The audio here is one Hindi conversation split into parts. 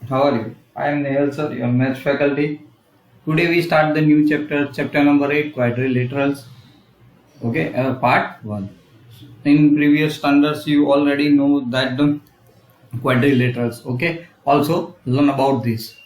How are you? I am Nehal sir, your maths faculty. Today we start the new chapter number 8, quadrilaterals. Okay, part 1. In previous standards, you already know that the quadrilaterals. Okay, also learn about this.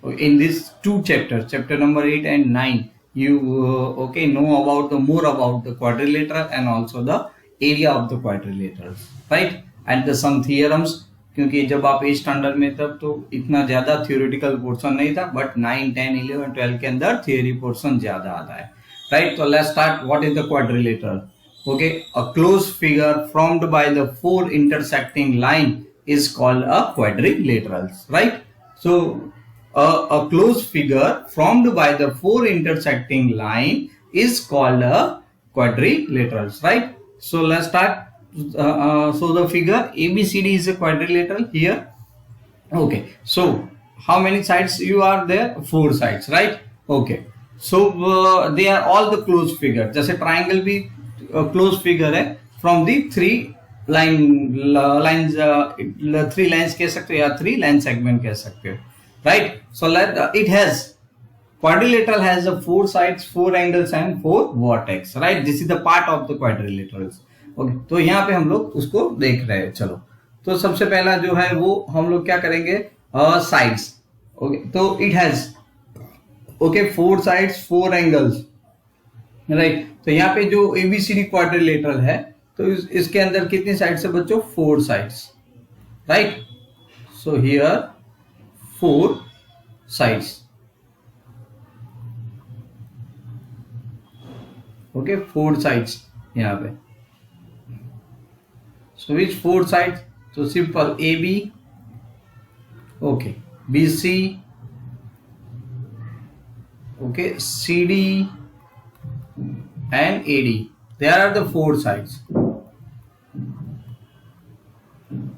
In these two chapters, chapter number 8 and 9, you know about the more about the quadrilateral and also the area of the quadrilaterals, right? And the some theorems, क्योंकि जब आप 8 स्टैंडर्ड में तब तो इतना ज्यादा थियोरेटिकल पोर्शन नहीं था, बट 9, 10, 11, 12 के अंदर थियोरी पोर्शन ज्यादा आता है, राइट? तो let's start. What is the quadrilateral? Okay, a closed figure formed by the four intersecting line is called a quadrilateral, right? So a closed figure formed by the four intersecting line is called a quadrilateral, right? So let's start. So the figure ABCD is a quadrilateral here. Okay, so how many sides you are there? 4 sides, right? Okay, so they are all the closed figure. जैसे triangle भी क्लोज फिगर है from the three lines, 3 lines कह सकते हो या 3 लाइन सेगमेंट कह सकते हो, right? So let it has quadrilateral has 4 sides, 4 angles and 4 vertex, right? This is the part of the quadrilaterals. Okay, तो यहाँ पे हम लोग उसको देख रहे हैं. चलो, तो सबसे पहला जो है वो हम लोग क्या करेंगे, साइड्स. ओके, तो it has 4 sides, 4 angles, right? तो यहाँ पे जो एबीसीडी क्वाड्रिलेटरल है, तो इसके अंदर कितनी साइड्स है बच्चों? 4 sides, right? So here 4 sides. Okay, 4 sides यहाँ पे. So which 4 sides? तो simple A B, okay, B C, okay, C D and AD. There are the 4 sides.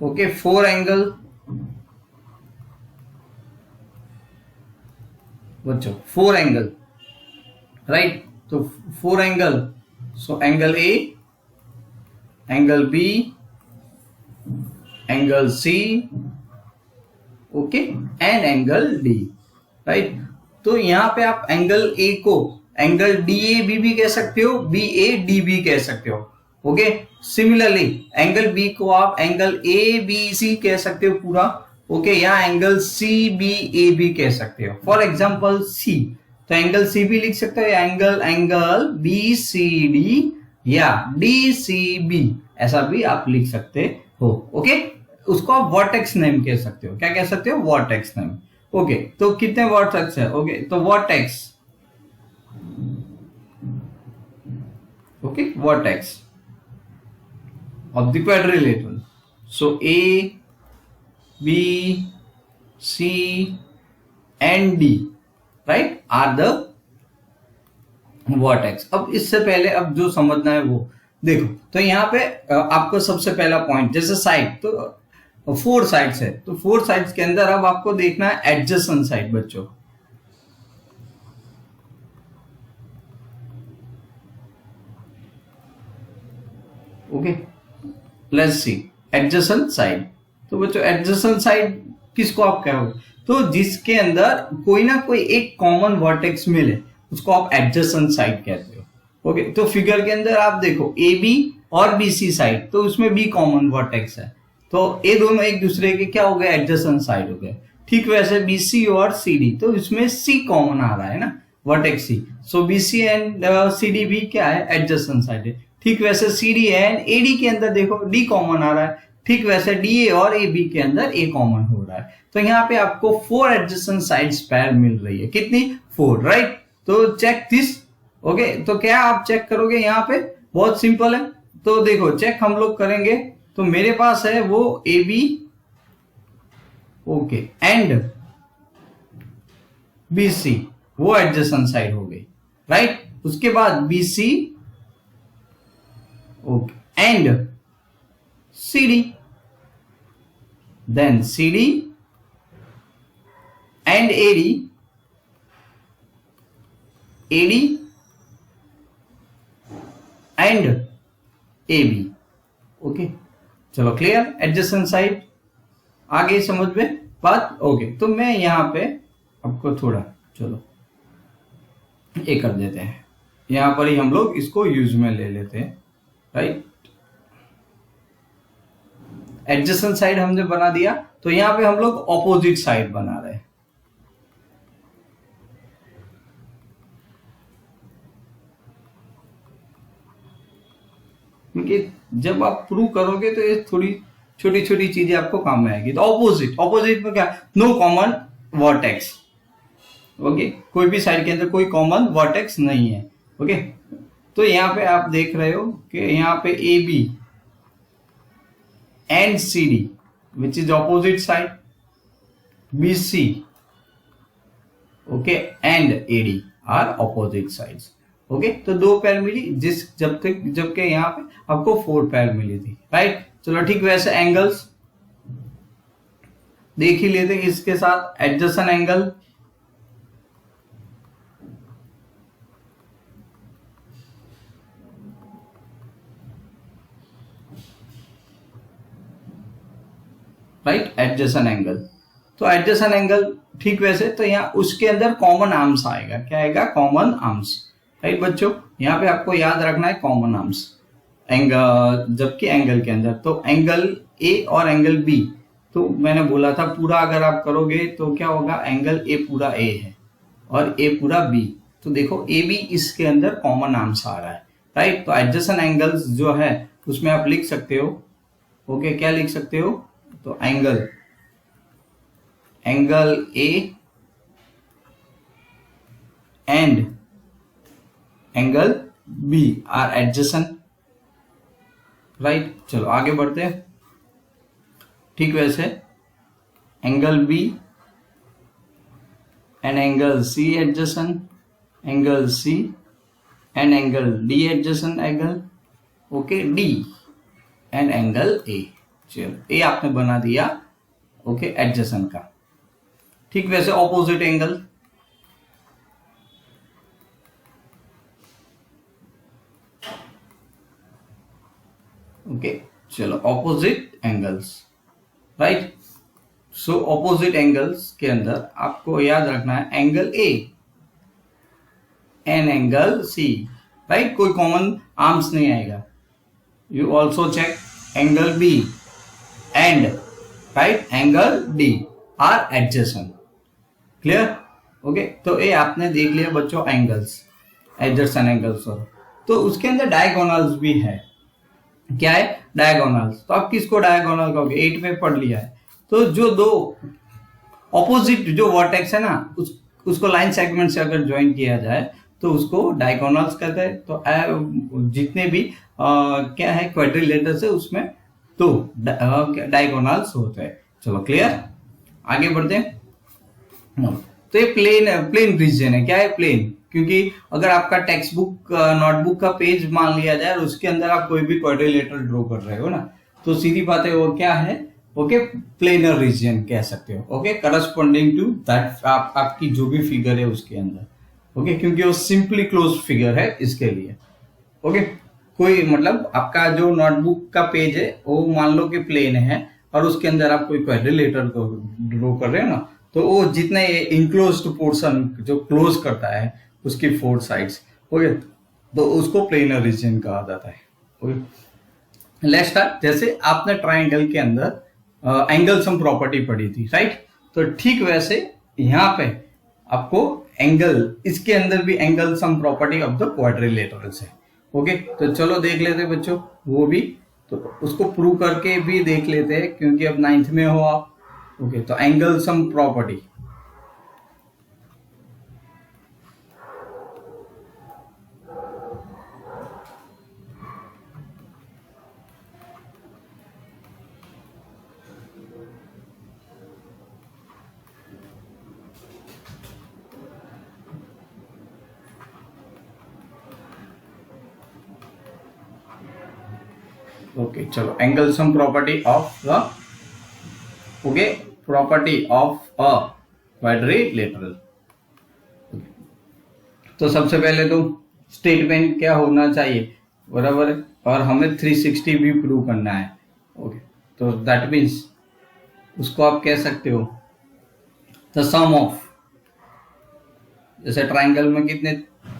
Okay, 4 angle. बच्चों 4 angle, right? तो 4 angle. So angle A, angle B, angle C, okay, and angle D, right? तो यहाँ पे आप एंगल A को एंगल डी ए बी भी कह सकते हो, बी ए डी बी कह सकते हो. ओके, सिमिलरली एंगल बी को आप एंगल ए बी सी कह सकते हो पूरा. ओके, या angle C B A B कह सकते हो. फॉर एग्जांपल सी, तो एंगल सी बी लिख सकते हो, या एंगल बी सी डी या डी सी बी, ऐसा भी आप लिख सकते हो. ओके, उसको आप वर्टेक्स नेम कह सकते हो. क्या कह सकते हो? Vertex name. ओके, तो कितने वर्टेक्स है? ओके, तो vertex, okay, vertex of the quadrilateral. So A, B, C and D, right, are the vertex. अब इससे पहले अब जो समझना है वो देखो. तो यहाँ पे आपको सबसे पहला पॉइंट, जैसे साइड, तो 4 साइड्स है, तो 4 साइड्स के अंदर अब आपको देखना है एडजेसेंट साइड बच्चों. Okay, let's see adjacent side. तो बच्चों एडजेसेंट साइड किसको आप कहोगे? तो जिसके अंदर कोई ना कोई एक कॉमन वर्टेक्स मिले उसको आप एडजेसेंट साइड कहते हो. ओके, तो फिगर के अंदर आप देखो ए बी और बी सी साइड, तो उसमें बी कॉमन वर्टेक्स है, तो ये दोनों एक दूसरे के क्या हो गए? एडजेसेंट साइड हो गए. ठीक वैसे बी सी और सी डी, तो इसमें सी कॉमन आ रहा है ना, vertex C. So B C and C D भी क्या है? एडजेसेंट साइड है. ठीक वैसे C D and A D के अंदर देखो डी कॉमन आ रहा है. ठीक वैसे डी ए और ए बी के अंदर ए कॉमन हो रहा है. तो यहाँ पे आपको 4 एडजेसेंट साइड्स पैर मिल रही है. कितनी? 4, राइट? तो चेक दिस. ओके, तो क्या आप चेक करोगे यहाँ पे? बहुत सिंपल है. तो देखो चेक हम लोग करेंगे. तो मेरे पास है वो A B, okay, and B C, वो एडजेसेंट साइड हो गई, राइट? उसके बाद B C, okay, and CD, then CD and AD, AD and AB. Okay, चलो क्लियर? एडजेसेंट साइड आ गई समझ में? बात ओके। तो मैं यहाँ पे आपको थोड़ा चलो ये कर देते हैं, यहाँ पर ही हम लोग इसको यूज में ले लेते हैं, राइट। एडजेसेंट साइड हमने बना दिया, तो यहाँ पे हम लोग ऑपोजिट साइड बना रहे हैं। क्योंकि जब आप प्रूव करोगे तो ये थोड़ी छोटी छोटी चीजें आपको काम में आएगी। तो ऑपोजिट में क्या, नो कॉमन वर्टेक्स, ओके, कोई भी साइड के अंदर कोई कॉमन वर्टेक्स नहीं है, ओके। तो यहाँ पे आप देख रहे हो कि यहाँ पे A B and C D which is opposite side, B C okay and A D are opposite sides, okay. तो 2 पैर मिली, जबकि यहाँ पे आपको 4 पैर मिली थी, राइट। चलो ठीक, वैसे एंगल्स देख ही लेते हैं इसके साथ। Adjacent angle, right, adjacent angle. तो एडजेसेंट एंगल ठीक वैसे, तो यहाँ उसके अंदर कॉमन आर्म्स आएगा, क्या आएगा, कॉमन आर्म्स, राइट बच्चों। यहाँ पे आपको याद रखना है कॉमन आर्म्स एंगल, जबकि एंगल के अंदर तो एंगल ए और एंगल बी, तो मैंने बोला था पूरा अगर आप करोगे तो क्या होगा, एंगल ए पूरा ए है और ए पूरा बी, तो देखो ए बी इसके अंदर कॉमन आर्म्स आ रहा है, राइट। तो एडजेसेंट एंगल्स जो है उसमें आप लिख सकते हो, ओके, क्या लिख सकते हो, तो angle A and angle B are adjacent, right. चलो आगे बढ़ते हैं। ठीक वैसे angle B and angle C adjacent, angle C and angle D adjacent angle, okay, D and angle A. चलो ए आपने बना दिया, ओके, एडजेसेंट का। ठीक वैसे ऑपोजिट एंगल, ओके, चलो opposite angles, right. So opposite angles के अंदर आपको याद रखना है angle A and angle C, right, कोई कॉमन आर्म्स नहीं आएगा। You also check angle B and right angle D are adjacent, clear, okay. तो ये आपने देख लिया बच्चों एंगल्स, एडजेसेंट एंगल्स। तो उसके अंदर डायगोनल्स भी है, क्या है, डायगोनल्स। तो आप किसको डायगोनल कहोगे, 8 में पढ़ लिया है। तो जो 2 ऑपोजिट जो वर्टेक्स है ना, उसको लाइन सेगमेंट से अगर ज्वाइन किया जाए तो उसको डायगोनल्स कहते हैं। तो जितने भी क्या है क्वाड्रिलेटर्स है उसमें 2 डायगोनल्स होते हैं। चलो क्लियर, आगे बढ़ते हैं। तो ये प्लेन रीजन है, क्या है, प्लेन। क्योंकि अगर आपका टेक्स्ट बुक नोटबुक का पेज मान लिया जाए और उसके अंदर आप कोई भी क्वाड्रिलेटर ड्रॉ कर रहे हो ना, तो सीधी बात है वो क्या है, ओके, प्लेनर रीजन कह सकते हो, ओके, करस्पॉन्डिंग टू दैट आपकी जो भी फिगर है उसके अंदर, ओके, क्योंकि वो सिंपली क्लोज फिगर है इसके लिए, ओके। कोई मतलब आपका जो नोटबुक का पेज है वो मान लो कि प्लेन है और उसके अंदर आप कोई क्वाड्रिलेटर को ड्रॉ कर रहे हो ना, तो वो जितने इनक्लोज्ड पोर्शन जो क्लोज करता है उसकी 4 साइड्स, ओके, तो उसको प्लेनर रीजन कहा जाता है, ओके। Let's start. जैसे आपने ट्राइंगल के अंदर एंगल सम प्रॉपर्टी पढ़ी थी, राइट। तो ठीक वैसे यहाँ पे आपको एंगल, इसके अंदर भी angle sum property of the quadrilaterals है, ओके। तो चलो देख लेते हैं बच्चों वो भी, तो उसको प्रूव करके भी देख लेते हैं क्योंकि अब 9th में हो आप, ओके। तो एंगल सम प्रॉपर्टी, ओके। चलो angle sum property of the, okay, property of a quadrilateral. तो सबसे पहले तो स्टेटमेंट क्या होना चाहिए, बराबर है, और हमें 360 भी प्रूव करना है, ओके। तो दैट मीन्स उसको आप कह सकते हो द सम ऑफ, जैसे ट्राइंगल में कितने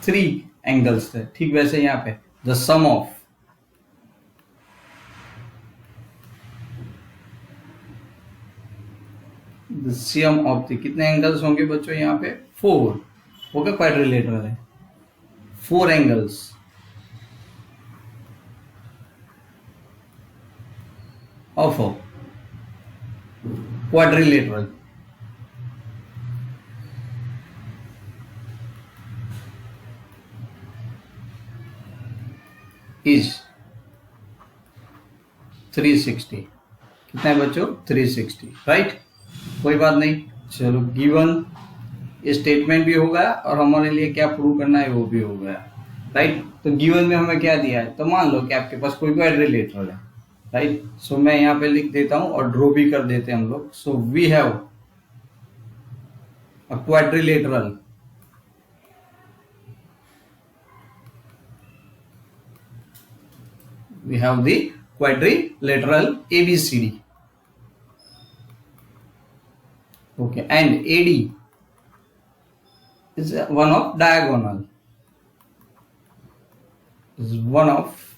3 एंगल्स थे, ठीक वैसे यहाँ पे the sum of the sum of the, कितने एंगल्स होंगे बच्चों यहाँ पे 4, ओके क्वाड्रिलेटरल है 4 एंगल्स ऑफ क्वाड्रिलेटरल इज 360, कितना है बच्चों 360, राइट। कोई बात नहीं, चलो गिवन स्टेटमेंट भी हो गया और हमारे लिए क्या प्रूव करना है वो भी हो गया, राइट। तो गिवन में हमें क्या दिया है, तो मान लो कि आपके पास कोई क्वाड्रिलेटरल है, राइट। सो मैं यहाँ पे लिख देता हूं और ड्रॉ भी कर देते हैं हम लोग। So we have a quadrilateral we have the quadrilateral ABCD, okay, and AD is one of diagonal, is one of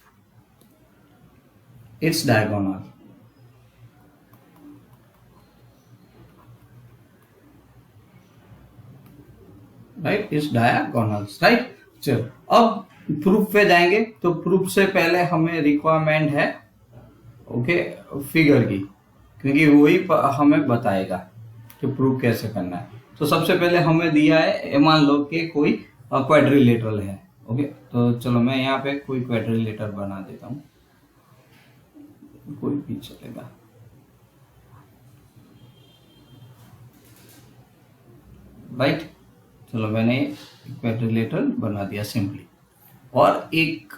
its diagonal, right, its diagonals, right। चलो अब प्रूफ पे जाएंगे, तो प्रूफ से पहले हमें रिक्वायरमेंट है ओके फिगर की, क्योंकि वही हमें बताएगा कि प्रूफ कैसे करना है। तो सबसे पहले हमें दिया है, मान लो कि कोई क्वाड्रिलेटरल है, ओके। तो चलो मैं यहाँ पे कोई क्वाड्रिलेटरल बना देता हूँ, कोई भी चलेगा, राइट। चलो मैंने क्वाड्रिलेटरल बना दिया सिंपली, और एक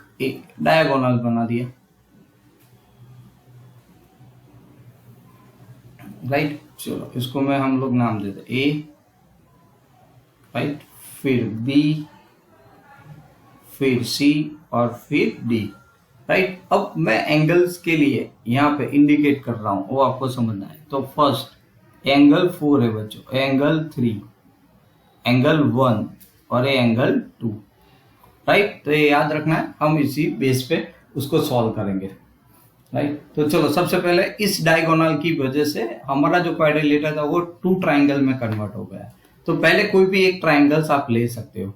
डायगोनल बना दिया, राइट। चलो इसको मैं हम लोग नाम देते ए, राइट, फिर बी, फिर सी और फिर डी, राइट। अब मैं एंगल्स के लिए यहाँ पे इंडिकेट कर रहा हूं, वो आपको समझना है। तो फर्स्ट एंगल 4 है बच्चों, एंगल 3, एंगल 1 और एंगल 2, राइट। तो ये याद रखना है, हम इसी बेस पे उसको सॉल्व करेंगे, राइट। तो चलो सबसे पहले इस डायगोनल की वजह से हमारा जो क्वाड्रिलेटरल था वो 2 ट्राइंगल में कन्वर्ट हो गया। तो पहले कोई भी एक ट्राइंगल्स आप ले सकते हो।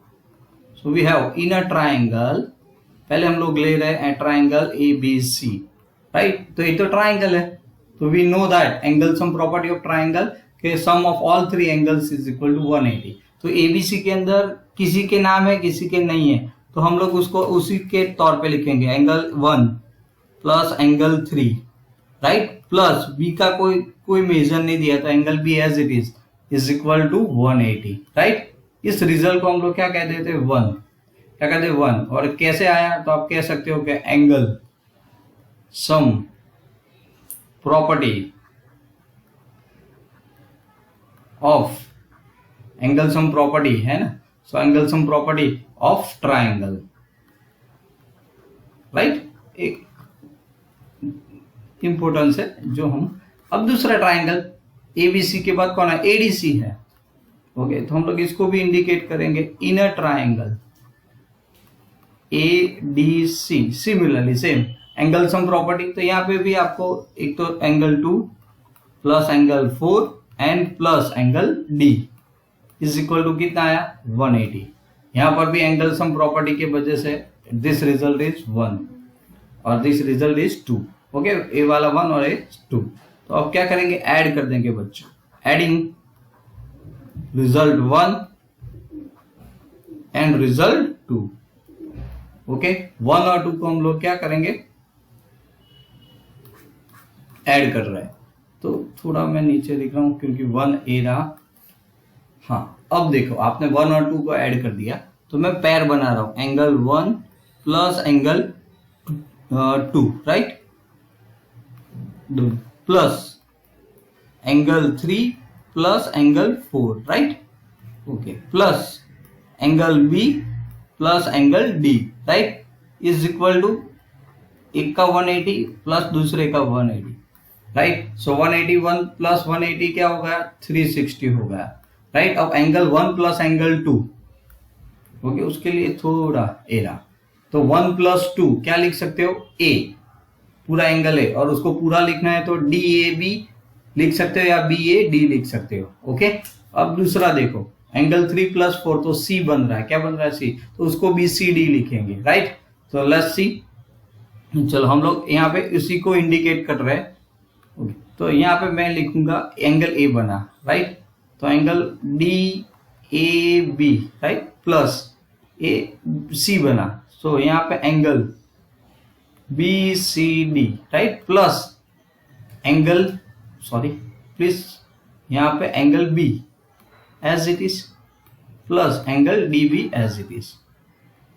So we have in a triangle, पहले हम लोग ले रहे हैं ट्राइंगल ABC, राइट। तो ये तो ट्राइंगल है, तो we know that angle sum property of triangle के sum of all 3 angles is equal to 180। तो ABC के अंदर किसी के नाम है किसी के नहीं है, तो हम लोग उसको उसी के तौर पे लिखेंगे, angle 1 plus angle 3, right, plus B का कोई मेजर नहीं दिया, तो angle B as it is equal to 180, right. इस रिजल्ट को हम लोग क्या कह देते हैं 1, क्या कहते हैं 1। और कैसे आया, तो आप कह सकते हो कि angle sum property of, angle sum property है ना, so angle sum property of triangle, right. एक इंपोर्टेंस है जो हम, अब दूसरा ट्राइंगल ABC के बाद कौन है, ADC है, ओके। तो हम लोग इसको भी इंडिकेट करेंगे in a triangle ADC, similarly same angle sum property. तो यहाँ पे भी आपको एक तो angle 2 plus angle 4 and plus angle D is equal to कितना आया 180। यहाँ पर भी एंगल सम प्रॉपर्टी के वजह से दिस रिजल्ट इज 1 और दिस रिजल्ट इज 2, ओके। ए वाला 1 और ए 2। तो अब क्या करेंगे, ऐड कर देंगे बच्चों, adding result 1 and result 2, okay. 1 और 2 को हम लोग क्या करेंगे, ऐड कर रहे हैं। तो थोड़ा मैं नीचे लिख रहा हूं क्योंकि 1 ए रहा, हाँ। अब देखो आपने 1 और 2 को ऐड कर दिया, तो मैं पैर बना रहा हूं, angle 1 plus angle 2, right, plus angle 3 plus angle 4, right, okay, plus angle B plus angle D, right, is equal to एक का 180 प्लस दूसरे का 180, राइट। सो 181 प्लस 180 क्या हो गया 360 हो गया। राइट। अब एंगल 1 प्लस एंगल 2, ओके, उसके लिए थोड़ा ए रहा, तो 1 प्लस 2 क्या लिख सकते हो, ए, पूरा एंगल है, और उसको पूरा लिखना है तो डी ए बी लिख सकते हो या बी ए डी लिख सकते हो, ओके। अब दूसरा देखो, एंगल 3 प्लस 4, तो सी बन रहा है, क्या बन रहा है, सी, तो उसको बी सी डी लिखेंगे, राइट। तो लेट्स सी, चलो हम लोग यहाँ पे उसी को इंडिकेट कर रहे हैं, ओके। तो यहाँ पे मैं लिखूंगा एंगल ए बना, राइट, तो angle D A B, right, plus A C बना, सो यहाँ पे angle B C D, right, plus angle, sorry please, यहाँ पे angle B as it is plus angle D B as it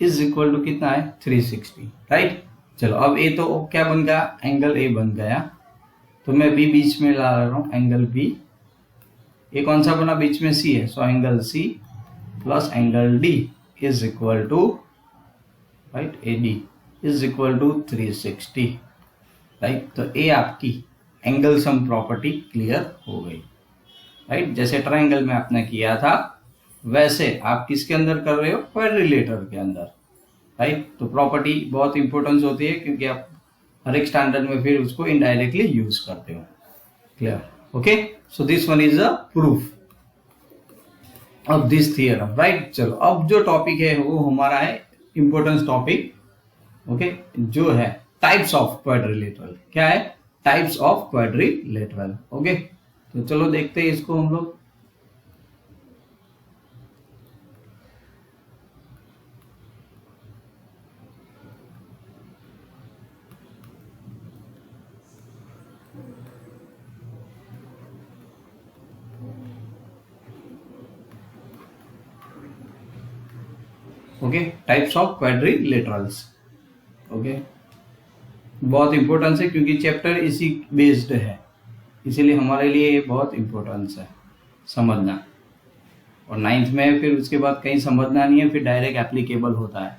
is equal to कितना है, 360, राइट। चलो अब ए तो क्या बन गया, एंगल ए बन गया, तो मैं बी बीच में ला रहा हूं, एंगल बी, ये कौन सा बना, बीच में सी है, so angle C plus angle D is equal to, right, A D is equal to 360, right. तो ए आपकी एंगल सम प्रॉपर्टी क्लियर हो गई, राइट। जैसे ट्रायंगल में आपने किया था वैसे आप किसके अंदर कर रहे हो, क्वाड्रिलेटरल के अंदर, राइट। तो प्रॉपर्टी बहुत इंपॉर्टेंस होती है क्योंकि आप हर एक स्टैंडर्ड में फिर उसको इनडायरेक्टली यूज करते हो, clear, okay. So this one is a proof of this theorem, right. चलो अब जो टॉपिक है वो हमारा है इंपॉर्टेंस टॉपिक, ओके, जो है टाइप्स ऑफ क्वाड्रिलेटरल, क्या है, टाइप्स ऑफ क्वाड्रिलेटरल, ओके। तो चलो देखते हैं इसको हम लोग, okay, types of quadrilaterals, okay. बहुत इंपॉर्टेंस है क्योंकि चैप्टर इसी बेस्ड है, इसीलिए हमारे लिए ये बहुत इंपॉर्टेंस है समझना, और 9th में फिर उसके बाद कहीं समझना नहीं है, फिर डायरेक्ट एप्लीकेबल होता है,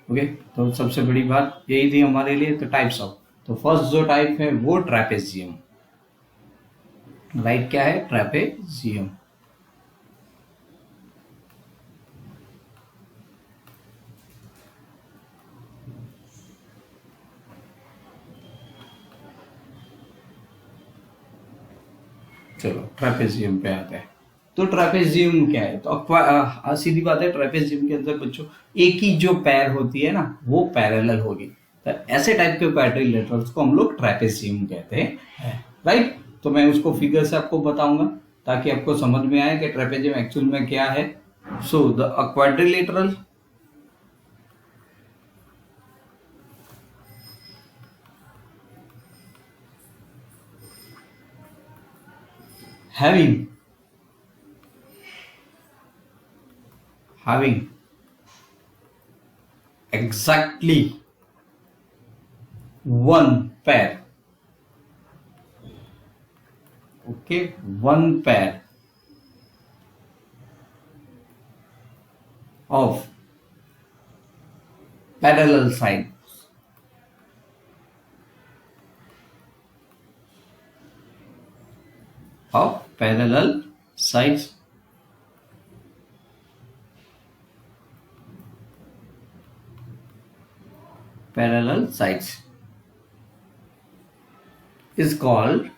ओके। तो सबसे बड़ी बात यही थी हमारे लिए, तो टाइप्स ऑफ, तो फर्स्ट जो टाइप है वो ट्रेपेजियम, राइट, क्या है, ट्रेपेजियम, चलो ट्रेपेजियम पे आते हैं। तो ट्रेपेजियम क्या है, तो सीधी बात है, ट्रेपेजियम के अंदर बच्चों एक ही जो पैर होती है ना वो पैरेलल होगी, तो ऐसे टाइप के क्वाड्रिलेटरल्स को हम लोग ट्रेपेजियम कहते हैं, राइट। तो मैं उसको फिगर से आपको बताऊंगा ताकि आपको समझ में आए कि ट्रेपेजियम एक्चुअल में क्या है। So the quadrilateral having exactly one pair, okay, one pair of parallel sides, parallel sides is called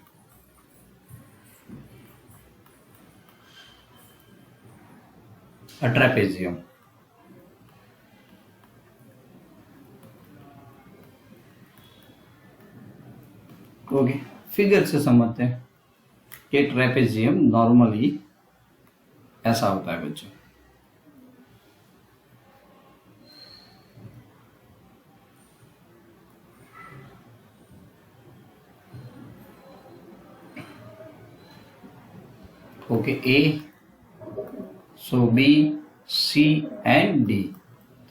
a trapezium, okay. Figure से समझते हैं कि ट्रेपेजियम नॉर्मली ऐसा होता है बच्चों, okay, A, so B C and D,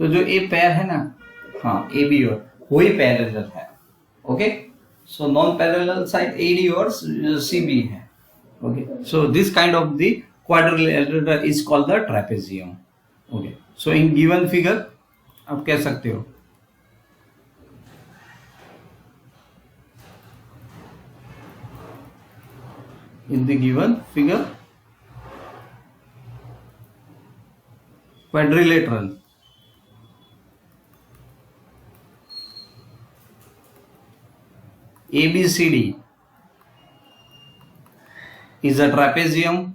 तो जो ए पैर है ना, हाँ ए बी और वही पैरेलल है, okay. So non parallel side A D और सी बी है, okay. So this kind of the quadrilateral is called the trapezium, okay. So in given figure आप कह सकते हो, in the given figure quadrilateral ABCD is a trapezium.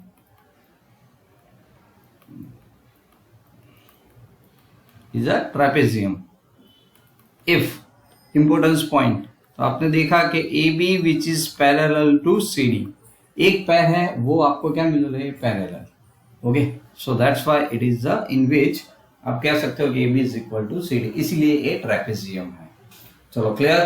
Is a trapezium. If importance point, तो आपने देखा कि AB which is parallel to CD, एक पैर है वो आपको क्या मिल रहा है, parallel. Okay, so that's why it is the in which आप कह सकते हो कि AB is equal to CD, इसीलिए ये ट्रेपेजियम है. चलो क्लियर.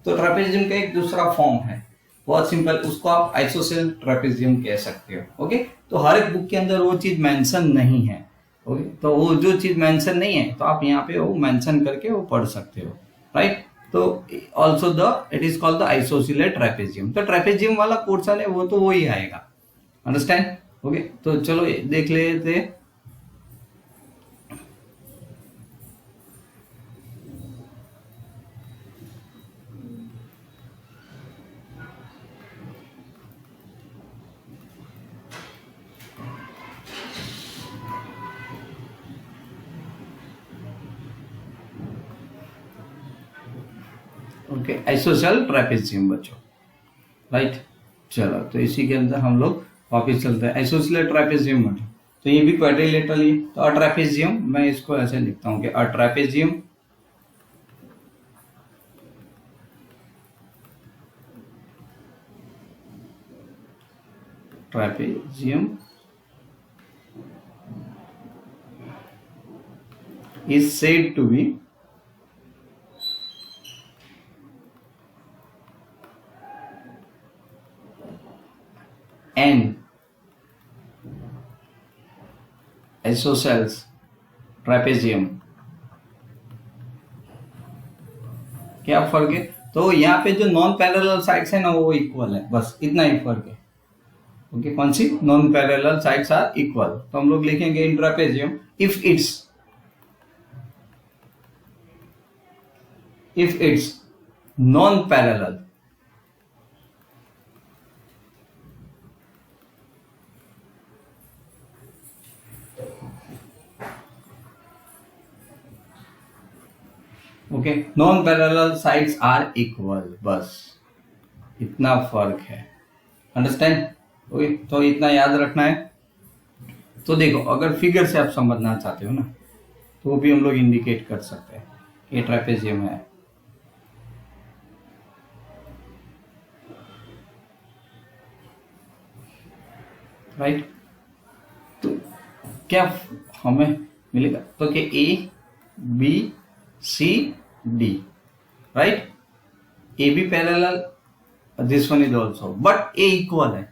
तो ट्रेपेजियम का एक दूसरा फॉर्म है, बहुत सिंपल, उसको आप आइसोसेल ट्रेपेजियम कह सकते हो. ओके, तो हर एक बुक के अंदर वो चीज मेंशन नहीं है. ओके, तो वो जो चीज मेंशन नहीं है तो आप यहाँ पे वो मेंशन करके वो पढ़ सकते हो, राइट. तो also it is called the isosceles trapezium. तो ट्रेपेजियम वाला पोर्शन है वो तो वो ही आएगा, अंडरस्टैंड. ओके, तो चलो देख लेते. ओके, आइसोसेल ट्रेपेजियम बच्चों, राइट. चलो तो इसी के अंदर हम लोग वापिस चलते हैं. आइसोसेलेट ट्रेपेजियम मतलब तो ये भी क्वाड्रिलेटरल ही. तो अट्रेपेजियम मैं इसको ऐसे लिखता हूँ कि अट्रेपेजियम trapezium is said to be an isosceles trapezium. क्या फर्क है? तो यहाँ पे जो नॉन पैरेलल साइड्स है ना वो इक्वल है, बस इतना ही फर्क है. ओके, कौन सी non parallel sides are equal. तो हम लोग लिखेंगे in trapezium if it's non-parallel, okay, non parallel sides are equal, बस इतना फर्क है, अंडरस्टैंड. ओके, तो इतना याद रखना है. तो देखो अगर फिगर से आप समझना चाहते हो ना तो भी हम लोग इंडिकेट कर सकते हैं ये ट्रेपेजियम है. राइट, तो क्या हमें मिलेगा तो कि ABCD, right. AB parallel, this one is also, but A equal है.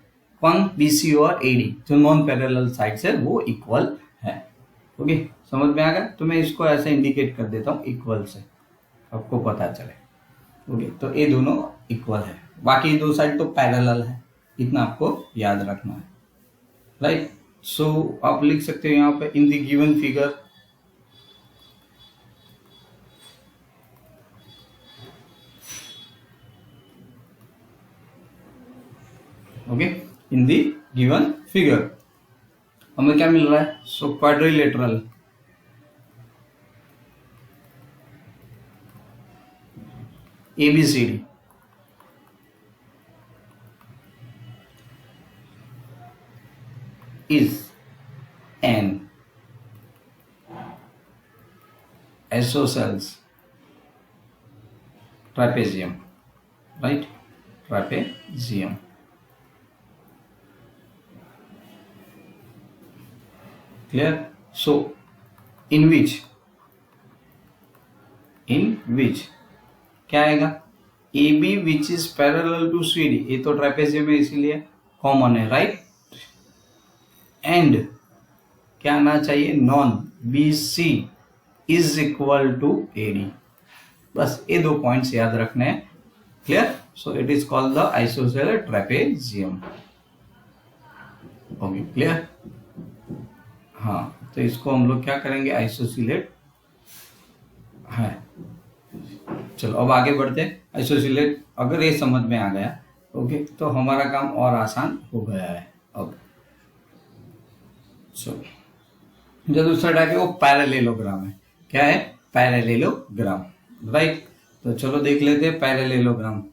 कौन? BC और AD जो नॉन पैरेलल साइड्स है वो इक्वल है. ओके, समझ में आ गया. तो मैं इसको ऐसे इंडिकेट कर देता हूँ इक्वल से, आपको पता चले. ओके, तो ये दोनों इक्वल है, बाकी दो साइड तो पैरेलल है, इतना आपको याद रखना है, राइट. सो आप लिख सकते हो यहाँ पे इन the given figure okay, in the given figure हमें क्या मिल रहा है. सो quadrilateral ABCD is an isosceles trapezium, right. Trapezium. Clear. So in which क्या आएगा? AB which is parallel to CD, ये तो ट्रेपेजियम है इसीलिए कॉमन है, राइट. एंड क्या आना चाहिए? Non BC is equal to AD. बस ये दो पॉइंट्स याद रखने हैं. Clear. So it is called the isosceles trapezium. Okay, clear. हाँ, तो इसको हम लोग क्या करेंगे? आइसोसेलेट है. चलो अब आगे बढ़ते हैं. आइसोसेलेट अगर ये समझ में आ गया ओके, तो हमारा काम और आसान हो गया है अब. चलो जो दूसरा टाइप है वो पैरेलेलोग्राम है। क्या है? Parallelogram, right. तो चलो देख लेते हैं पैरेलेलोग्राम।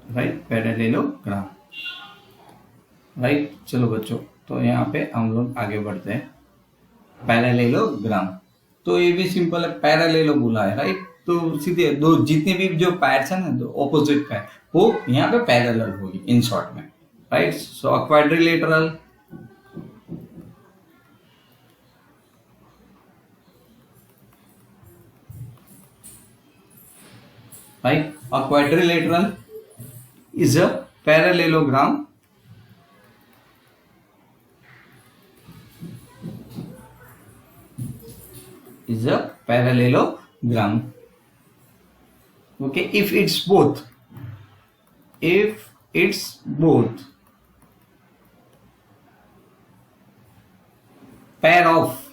Right, parallelogram, right. चलो बच्चों, तो यहाँ पे हम लोग आगे बढ़ते हैं। पैरेलेलोग्राम, तो ये भी सिंपल है, पैरेलेलो बोला है, राइट। तो सीधे दो जितने भी जो पैड्स है ना, दो ऑपोजिट पैड, वो यहाँ पे पैरेलल होगी इन शॉर्ट में, right. So quadrilateral, right? A quadrilateral is a parallelogram okay, if it's both pair of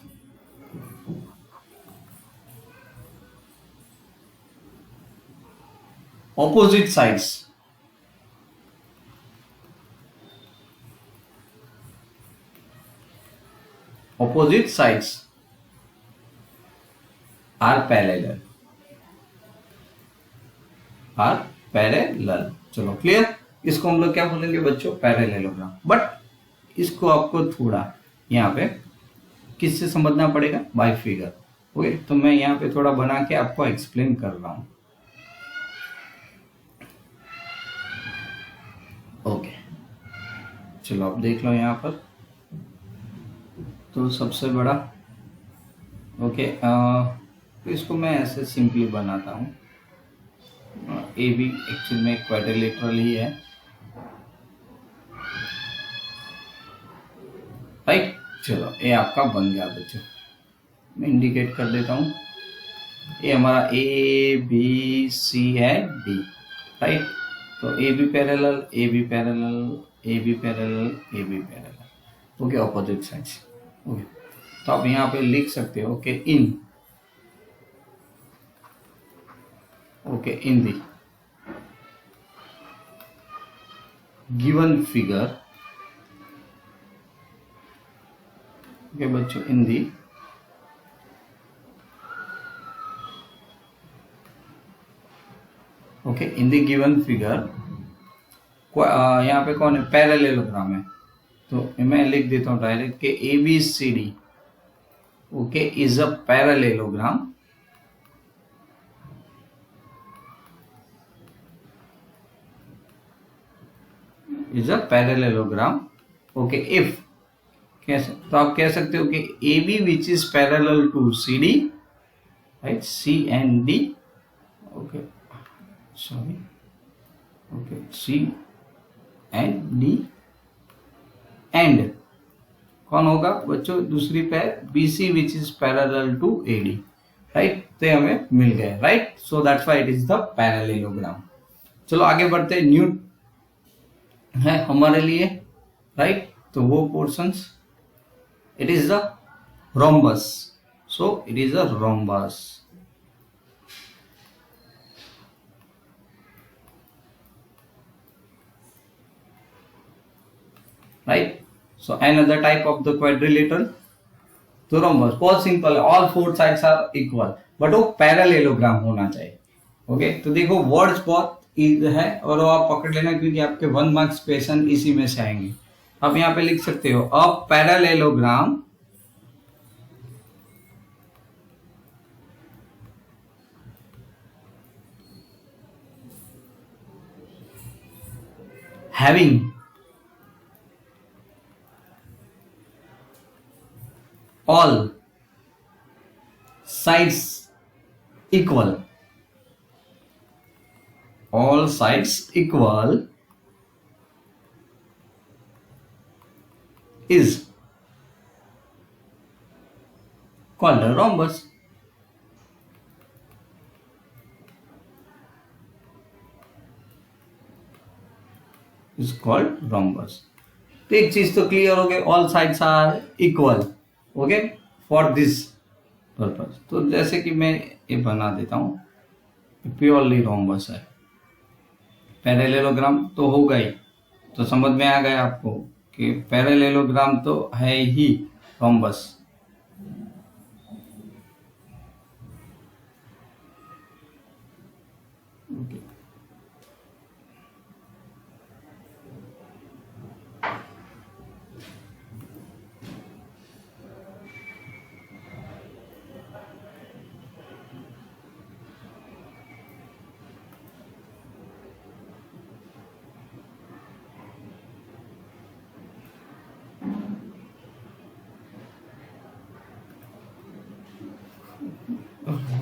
opposite sides are parallel, चलो क्लियर। इसको हम लोग क्या बोलेंगे बच्चों? पैरेलेलोग्राम। बट इसको आपको थोड़ा यहाँ पे किससे समझना पड़ेगा? Bye figure. ओके, तो मैं यहाँ पे थोड़ा बना के आपको एक्सप्लेन कर रहा हूँ। ओके, चलो आप देख लो यहाँ पर। तो सबसे बड़ा ओके, तो इसको मैं ऐसे सिंपली बनाता हूँ। ए भी एक्चुअल में क्वाड्रिलेटरल ही है, राइट। चलो ए आपका बन गया बच्चों, मैं इंडिकेट कर देता हूँ। ये हमारा ए बी सी है, डी, राइट। तो A B parallel, A B parallel, A B parallel, A B parallel, okay, opposite sides. Okay, तो आप यहाँ पे लिख सकते हो कि in the given figure, okay बच्चों, इन द गिवन फिगर, यहाँ पे कौन है? पैरेलेलोग्राम है। तो मैं लिख देता हूँ डायरेक्ट कि A B C D, okay, is a parallelogram, okay, if, कैसे? तो आप कह सकते हो कि A B which is parallel to C D, right, C and D, okay, sorry, okay, C and D, and कौन होगा बच्चों? दूसरी pair B C which is parallel to A D, right. तो हमें मिल गया, right. So that's why it is the parallelogram. चलो आगे बढ़ते हैं। न्यू है हमारे लिए, राइट। तो वो portions, it is the rhombus, so it is a rhombus, right. So another type of the quadrilateral, तो रोम्बस बहुत सिंपल है, all four sides are equal, but वो पैरेलेलोग्राम होना चाहिए। ओके, तो देखो वर्ड्स बहुत है और वो आप पकड़ लेना, क्योंकि आपके 1 मार्क्स क्वेश्चन इसी में से आएंगे। आप यहाँ पे लिख सकते हो अ parallelogram having all sides equal, is called a rhombus. Is called rhombus. तो एक चीज तो क्लियर हो गई, all sides are equal, okay, for this purpose. तो जैसे कि मैं ये बना देता हूँ, प्योरली रोम्बस है, पैरेललोग्राम तो होगा ही, तो समझ में आ गया आपको कि पैरेललोग्राम तो है ही रोम्बस। ओके,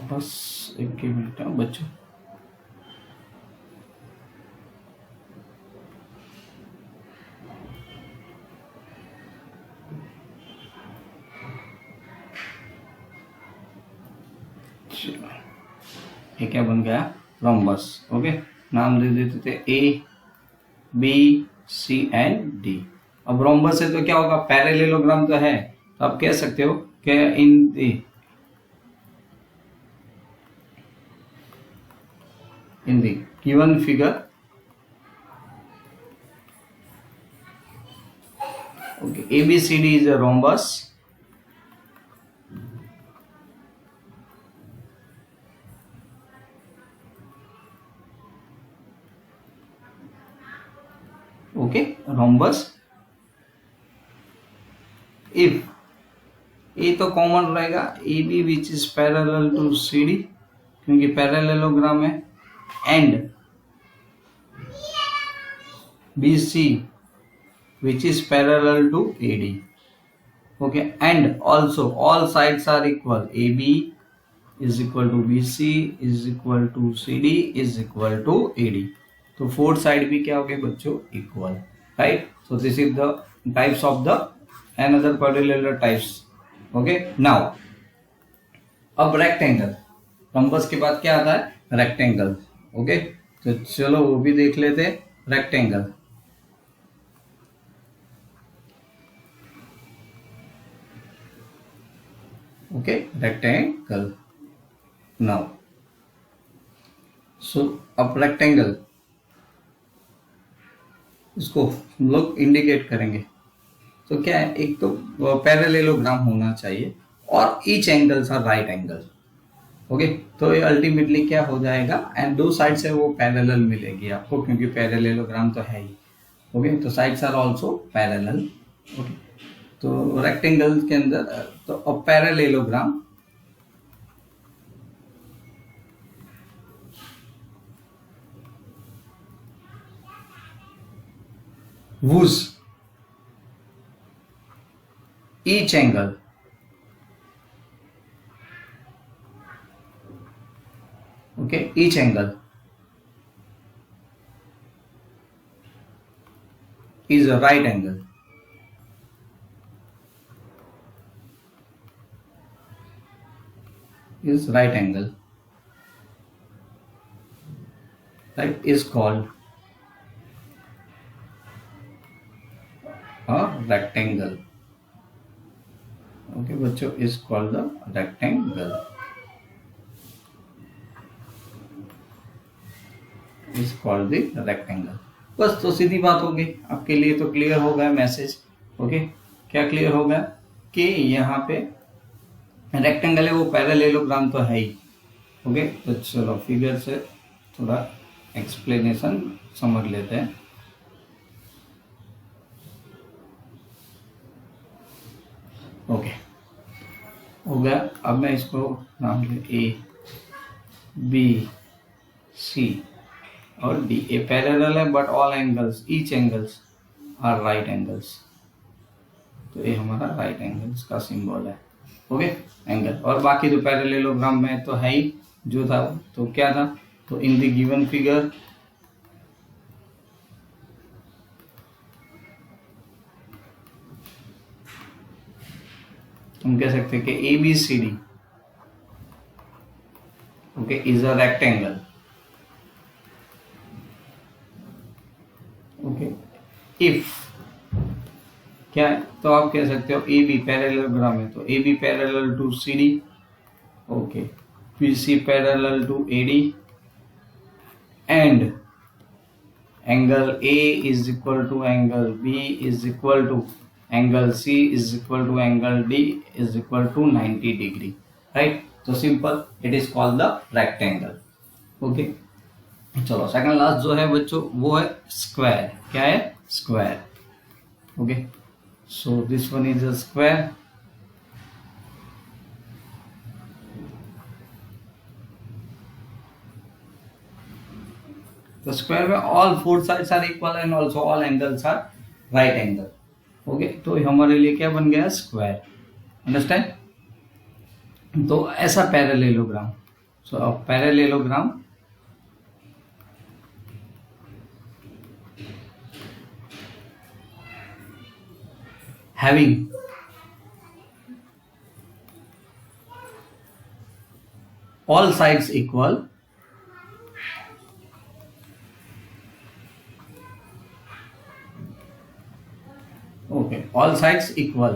बस एक ही मिनट बच्चों। ये क्या बन गया, रोम्बस। ओके, नाम दे देते थे A B C and D. अब रोम्बस है तो क्या होगा, पैरेललोग्राम तो है, तो आप कह सकते हो कि in the given figure, okay, ABCD is a rhombus, okay, rhombus if A तो कॉमन रहेगा, AB which is parallel to CD क्योंकि पैरेललोग्राम है, and BC which is parallel to AD, okay, and also all sides are equal, AB is equal to BC is equal to CD is equal to AD, तो फोर्थ साइड भी क्या हो गए बच्चों, equal, right. So this is the types of the another parallel types. Okay, now अब रेक्टेंगल, रोम्बस के बाद क्या आता है, रेक्टेंगल। ओके, तो चलो वो भी देख लेते, rectangle. Okay, rectangle. Now so अब रेक्टेंगल, इसको हम लोग इंडिकेट करेंगे। तो क्या है, एक तो पैरेललोग्राम होना चाहिए और each angles are right angle. Okay, तो ये अल्टीमेटली क्या हो जाएगा, एंड दो साइड से वो पैरेलल मिलेगी आपको क्योंकि पैरेललोग्राम तो है ही। ओके, तो sides are also parallel. Okay, तो रेक्टेंगल के अंदर तो अब parallelogram whose each angle okay each angle is a right angle, is right angle, right, is called a rectangle. Okay बच्चों, is called the rectangle, is called the rectangle। बस, तो सीधी बात हो गई, आपके लिए तो क्लियर हो गया मैसेज। ओके, क्या क्लियर हो गया कि यहाँ पे रेक्टेंगल है, वो पैरेललोग्राम तो है ही। ओके, तो चलो फिगर से थोड़ा एक्सप्लेनेशन समझ लेते हैं। ओके, हो गया। अब मैं इसको नाम ले ए बी सी और डी। ए पैरेलल है but all angles, each angles are right angles, तो ये हमारा राइट एंगल्स का सिंबल है। ओके, एंगल, और बाकी तो पैरेललोग्राम में तो है ही, जो था तो क्या था, तो इन द गिवन फिगर हम कह सकते हैं कि A B C D okay is a rectangle. Okay, if क्या है, तो आप कह सकते हो ए बी पैरेललोग्राम है, तो A B parallel to C D Okay, BC parallel to AD, and angle A is equal to angle B is equal to angle C is equal to angle D is equal to 90 degree, right? So simple, it is called the rectangle. Okay, चलो सेकंड लास्ट जो है बच्चों वो है स्क्वायर. क्या है? Square. Okay, so this one is a square. तो स्क्वायर में all four sides are equal and also all angles are right angle. Okay, तो हमारे लिए क्या बन गया? स्क्वायर. अंडरस्टैंड? तो ऐसा parallelogram. So parallelogram having all sides equal all sides equal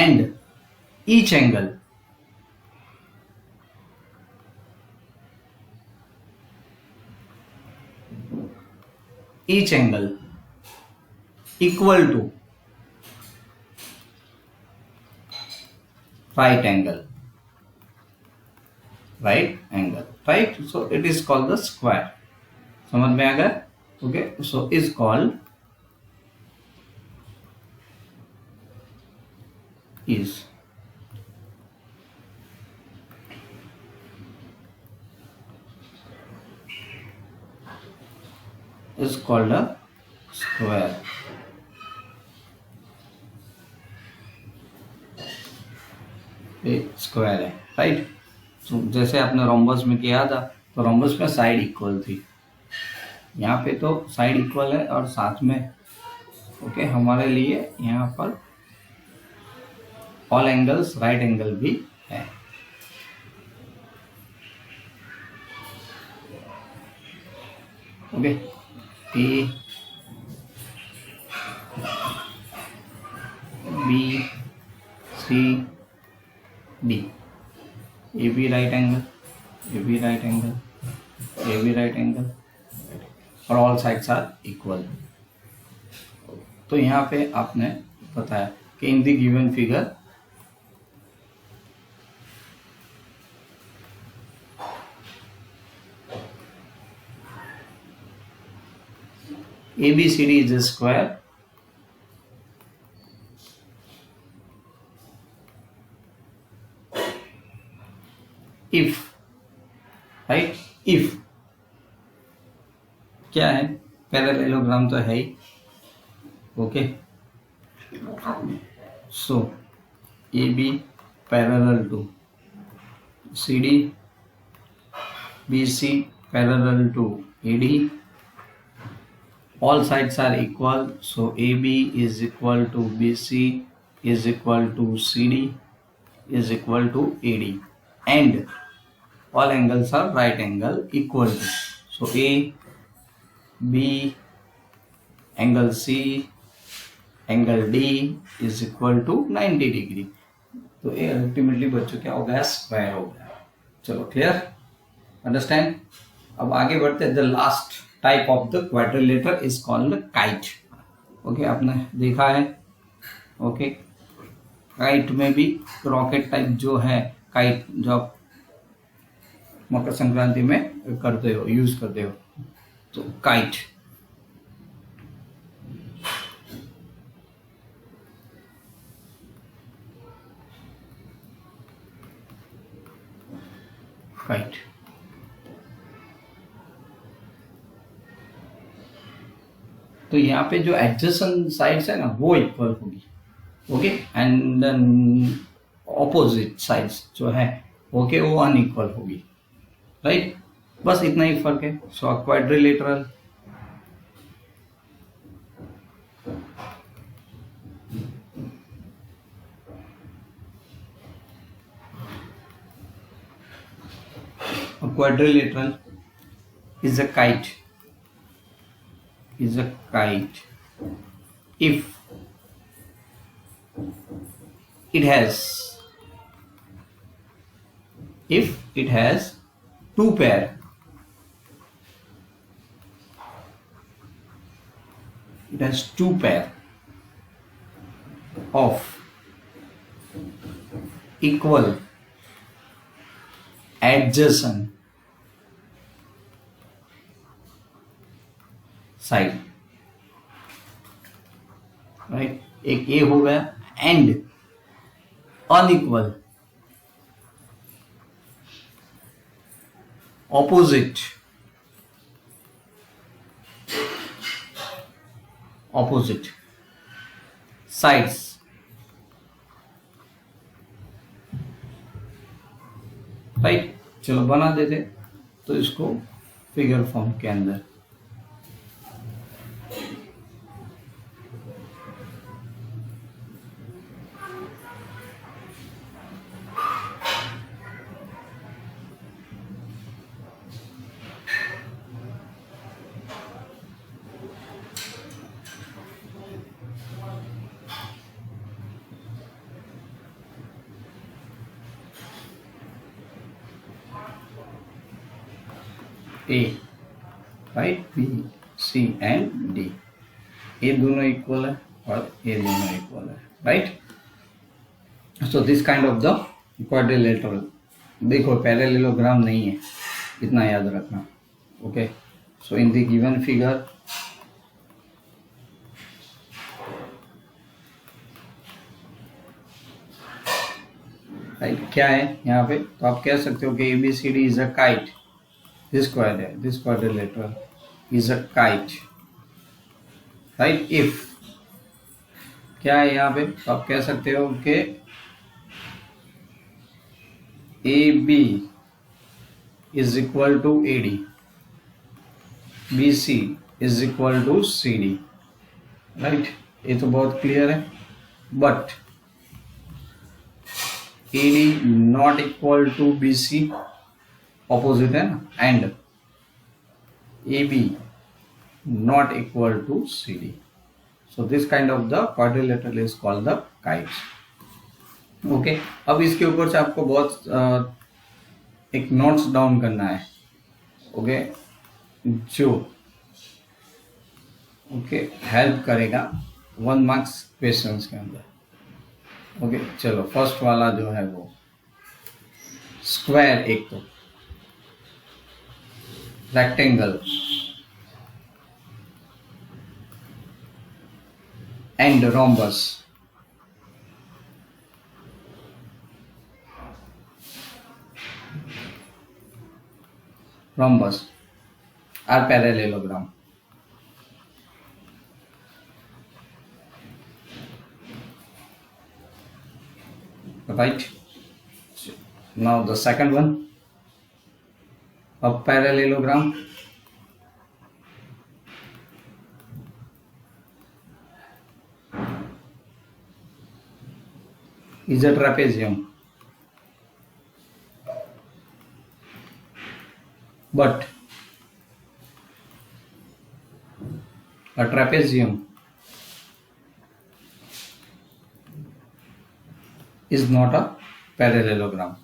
and each angle equal to right angle, right? So it is called the square. समझ में आ गया? Okay, so is called is called a square. Square है, राइट? तो जैसे आपने रोम्बस में किया था तो रोम्बस में साइड इक्वल थी, यहाँ पे तो साइड इक्वल है और साथ में ओके हमारे लिए यहाँ पर ऑल एंगल्स राइट एंगल भी है. Okay, A B C D, A B right angle, A B right angle, A B right angle और ऑल साइड्स आर इक्वल. तो यहाँ पे आपने बताया कि in the given figure ABCD is a square if, right? if क्या है? पैरेललोग्राम तो है ही. Okay, so AB parallel to CD, BC parallel to AD, all sides are equal, so AB is equal to BC is equal to CD is equal to AD, and all angles are right angle equal to, so A B angle C angle D is equal to 90 degree. तो ये अल्टीमेटली बच्चों क्या हो गया? स्क्वायर हो गया. चलो क्लियर, अंडरस्टैंड? अब आगे बढ़ते हैं. The last type of the quadrilateral is called kite. Okay, आपने देखा है. ओके, काइट में भी रॉकेट टाइप जो है काइट, जो आप मकर संक्रांति में करते हो, यूज करते हो, तो काइट. काइट तो यहाँ पे जो एडजेसेंट साइड्स है ना वो इक्वल होगी. Okay, and then opposite sides जो है ओके वो अनइक्वल होगी, राइट? बस इतना ही फर्क है. सो quadrilateral quadrilateral is a kite if it has if it has two pair of equal adjacent side, right, एक ए हो गया and unequal opposite sides, right. चलो बना देते तो इसको फिगर फॉर्म के अंदर। A, right, B, C and D, ये दोनों इक्वल है और ये दोनों इक्वल है, right. So this kind of the quadrilateral, देखो पैरेललोग्राम नहीं है, इतना याद रखना, okay. So in the given figure right, क्या है यहाँ पे, तो आप कह सकते हो कि ABCD is a kite, this quadrilateral is a kite, right। if क्या है यहाँ पे, तो आप कह सकते हो कि AB is equal to AD, BC is equal to CD, right। ये तो बहुत क्लियर है, but AD not equal to BC, opposite है ना, and AB not equal to CD, so this kind of the quadrilateral is called the kite, okay। अब इसके ऊपर से आपको बहुत एक नोट्स डाउन करना है, ओके, जो ओके हेल्प करेगा 1 मार्क्स क्वेश्चंस के अंदर, ओके। चलो फर्स्ट वाला जो है वो स्क्वायर, एक तो rectangle and rhombus, are parallelogram, right। Now the second one, a parallelogram is a trapezium, but a trapezium is not a parallelogram,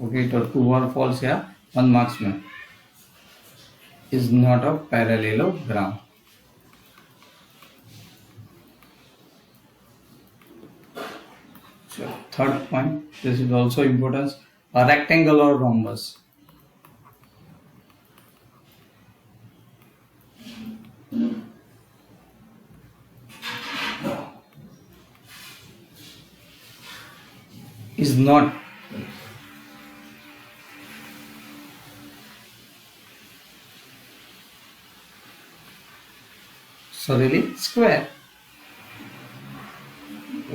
okay. तो ट्रू और फॉल्स या 1 मार्क्स में, is not a parallelogram. Third point, this is also importance, a rectangle और rhombus is not solely square,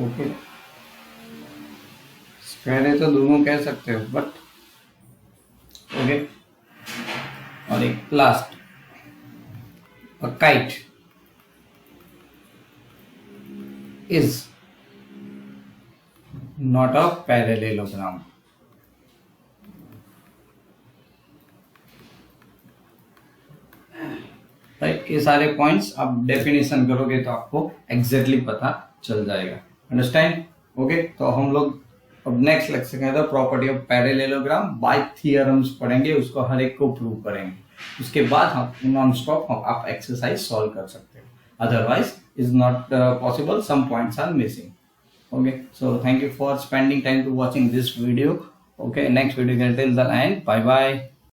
okay. Square है तो दोनों कह सकते हो, बट ओके। और एक last, a kite is not a parallelogram, right. ये सारे पॉइंट्स आप डेफिनेशन करोगे तो आपको एग्जैक्टली पता चल जाएगा, अंडरस्टैंड, ओके। तो हम लोग अब नेक्स्ट लेक्चर के अंदर property of parallelogram by theorems पढ़ेंगे, उसको हर एक को प्रूव करेंगे। उसके बाद हम नॉन स्टॉप आप एक्सरसाइज सॉल्व कर सकते हो, otherwise is not possible, some points are missing. Okay, so thank you for spending time to watching this video. Okay, next video until the end. Bye bye.